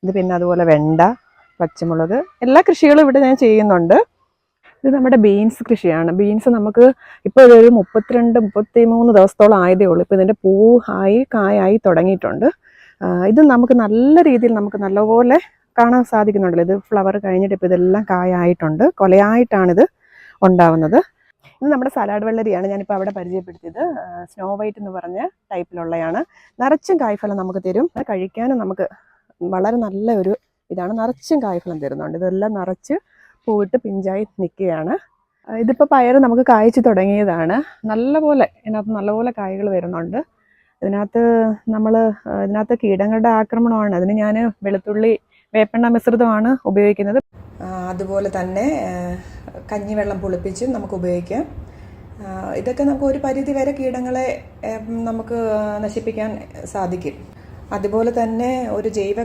ഇത് പിന്നെ അതുപോലെ വെണ്ട, പച്ചമുളക്, എല്ലാ കൃഷികളും ഇവിടെ ഞാൻ ചെയ്യുന്നുണ്ട്. ഇത് നമ്മുടെ ബീൻസ് കൃഷിയാണ്. ബീൻസ് നമുക്ക് ഇപ്പോൾ ഇതൊരു 32-33 ദിവസത്തോളം ആയതേ ഉള്ളൂ. ഇപ്പോൾ ഇതിൻ്റെ പൂവായി കായായി തുടങ്ങിയിട്ടുണ്ട്. ഇത് നമുക്ക് നല്ല രീതിയിൽ നമുക്ക് നല്ലപോലെ കാണാൻ സാധിക്കുന്നുണ്ടല്ലോ. ഇത് ഫ്ലവർ കഴിഞ്ഞിട്ട് ഇപ്പോൾ ഇതെല്ലാം കായായിട്ടുണ്ട്. കൊലയായിട്ടാണിത് ഉണ്ടാവുന്നത്. ഇത് നമ്മുടെ സലാഡ് വെള്ളരിയാണ് ഞാനിപ്പോൾ അവിടെ പരിചയപ്പെടുത്തിയത്. സ്നോ വൈറ്റ് എന്ന് പറഞ്ഞ ടൈപ്പിലുള്ളതാണ്. നിറച്ചും കായ്ഫലം നമുക്ക് തരും. കഴിക്കാനും നമുക്ക് വളരെ നല്ല ഒരു ഇതാണ്. നിറച്ചും കായ്ഫലം തരുന്നുണ്ട്. ഇതെല്ലാം നിറച്ച് പൂവിട്ട് പിഞ്ചായി നിൽക്കുകയാണ്. ഇതിപ്പോൾ പയർ നമുക്ക് കായ്ച്ചു തുടങ്ങിയതാണ്. ഇതിനകത്ത് നല്ലപോലെ കായ്കൾ വരുന്നുണ്ട്. ഇതിനകത്ത് കീടങ്ങളുടെ ആക്രമണമാണ്. അതിന് ഞാൻ വെളുത്തുള്ളി വേപ്പെണ്ണ മിശ്രിതമാണ് ഉപയോഗിക്കുന്നത്. അതുപോലെ തന്നെ കഞ്ഞിവെള്ളം പുളിപ്പിച്ചും നമുക്ക് ഉപയോഗിക്കാം. ഇതൊക്കെ നമുക്ക് ഒരു പരിധി വരെ കീടങ്ങളെ നമുക്ക് നശിപ്പിക്കാൻ സാധിക്കും. അതുപോലെ തന്നെ ഒരു ജൈവ